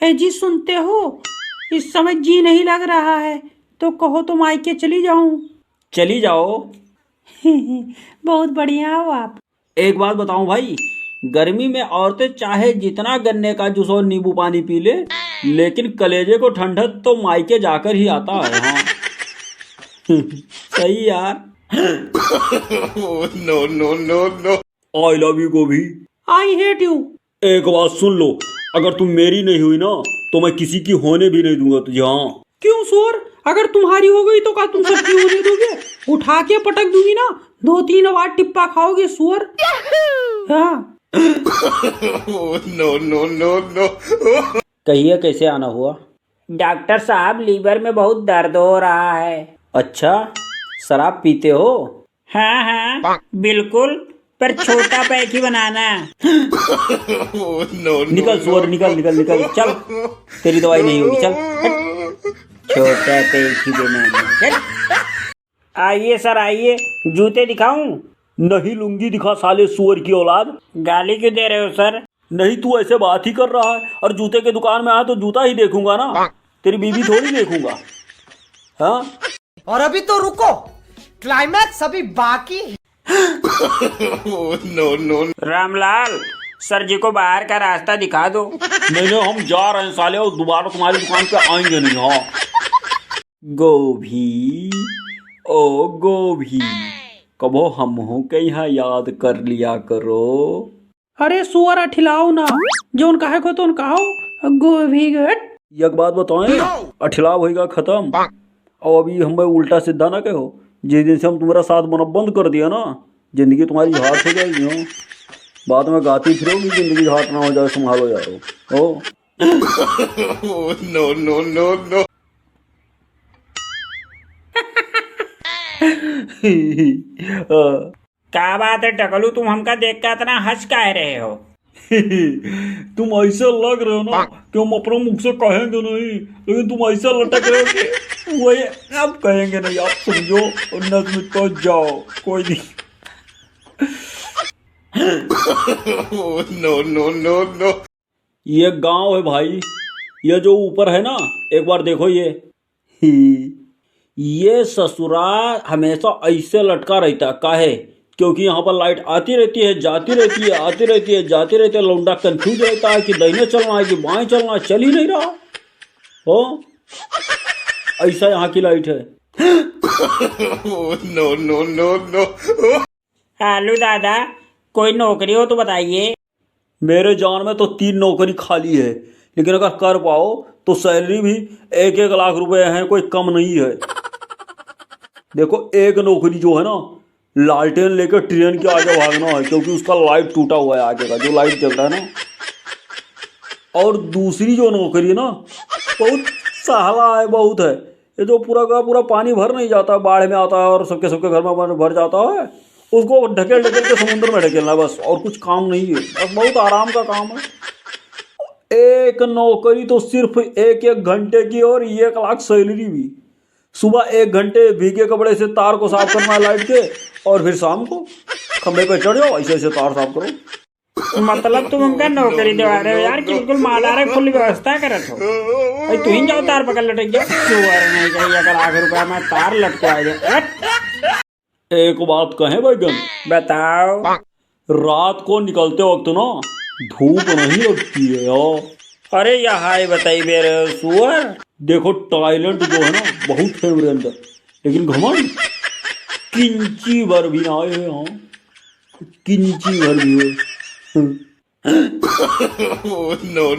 ए जी सुनते हो, इस समय जी नहीं लग रहा है तो कहो तो मायके चली जाऊं। चली जाओ। बहुत बढ़िया हो आप। एक बात बताऊं भाई, गर्मी में औरतें चाहे जितना गन्ने का जूस और नींबू पानी पी ले, लेकिन कलेजे को ठंडक तो मायके जाकर ही आता है। हाँ। सही यार। No no no no. I love you गोभी। I hate you. एक बात सुन लो, अगर तुम मेरी नहीं हुई ना तो मैं किसी की होने भी नहीं दूंगा तुझे। हाँ। क्यों सुअर, अगर तुम्हारी हो गई तो क्या तुम सबकी होने दोगे? उठा के पटक दूंगी ना, 2-3 बार टिप्पा खाओगे सुअर। हाँ। No no no no. कहिए कैसे आना हुआ? डॉक्टर साहब, लीवर में बहुत दर्द हो रहा है। अच्छा, शराब पीते हो? हाँ हाँ बिल्कुल, पर छोटा पैक ही बनाना। नो निकल सुअर, निकल निकल निकल, चल। तेरी दवाई नहीं होगी, चल हट। छोटा पैक ही देना। आइए सर आइए, जूते दिखाऊं? नहीं, लुंगी दिखा साले सुअर की औलाद। गाली क्यों दे रहे हो सर? नहीं, तू ऐसे बात ही कर रहा है और जूते के दुकान में आया तो जूता ही देखूंगा ना, तेरी बीवी थोड़ी देखूंगा। हाँ। और अभी तो रुको, क्लाइमैक्स अभी बाकी है। No no. Ramlal, sir ji को बाहर का रास्ता दिखा दो। नहीं, हम जा रहे हैं साले, और दोबारा तुम्हारी दुकान पे आएंगे नहीं। हाँ। गोभी, ओ गोभी, कबो हमहू के यहाँ याद कर लिया करो। अरे सुअर अठिलाओ ना, जो उनका है को तो उनका हो। गोभी गट। एक बात बताएं, अठिलाव होगा खत्म, और अभी हमें उल्टा सीधा ना कहो। जिस दिन से हम तुम्हारा साथ बना बंद कर दिया ना, जिंदगी तुम्हारी हाथ हो जाएगी। हो बाद में गाती फिरोगी, जिंदगी हाथ ना हो जाए, संभालो यारो। Oh no no no no. क्या बात है टकलू, तुम हमका देख कर इतना हंस काहे रहे हो? तुम ऐसे लग रहे हो ना कि हम अपने मुख से कहेंगे नहीं, लेकिन तुम ऐसे लटक रहे हो कि वही अब कहेंगे नहीं। आप समझो और नज़्म तो जाओ, कोई नहीं। No no no no. ये गांव है भाई, ये जो ऊपर है ना, एक बार देखो ये ससुराल हमेशा ऐसे लटका रहता है। काहे? क्योंकि यहाँ पर लाइट आती रहती है, जाती रहती है, आती रहती है, जाती रहती है। लौंडा कंफ्यूज रहता है कि दाहिने चलना है कि बाएं चलना है, चल ही नहीं रहा हो। ऐसा यहाँ की लाइट है। No no no no. आलू दादा, कोई नौकरी हो तो बताइए। मेरे जान में तो 3 नौकरी खाली है, लेकिन अगर कर पाओ तो सैलरी भी 1-1 लाख रुपए है, कोई कम नहीं है। देखो, एक नौकरी जो है ना, लालटेन लेकर ट्रेन के आगे भागना है, क्योंकि उसका लाइट टूटा हुआ है आगे का, जो लाइट जल रहा है ना। और दूसरी जो नौकरी है ना, बहुत सहला है, बहुत है। ये जो पूरा का पूरा पानी भर नहीं जाता, बाढ़ में आता है और सबके सबके घर में भर जाता है, उसको ढकेल ढकेल के समुद्र में ढकेलना, बस, और कुछ काम नहीं है। बस बहुत आराम का काम है। एक नौकरी तो सिर्फ 1-1 घंटे की, और 1 लाख सैलरी भी। सुबह 1 घंटे भीगे कपड़े से तार को साफ करना है लाइट के, और फिर शाम को खंबे पे चढ़ जाओ, ऐसे ऐसे तार साफ करो। मतलब तुम हमका नौकरी दिवा रहे हो यार, कि बिल्कुल मालारे फुल व्यवस्था करत हो। भाई तू ही जाओ, तार पकड़ लटक जाओ। नहीं कही 1 लाख रुपया में तार लटका जाए। एक बात कहें बैगन, बताओ। रात को निकलते वक्त ना धूप नहीं लगती है यार। अरे यहाँ बताई मेरे सुअर। देखो, टैलेंट जो है ना बहुत है मेरे अंदर, लेकिन घमंड किंची भर भी ना आए हैं। हाँ, किंची भर भी है। नो।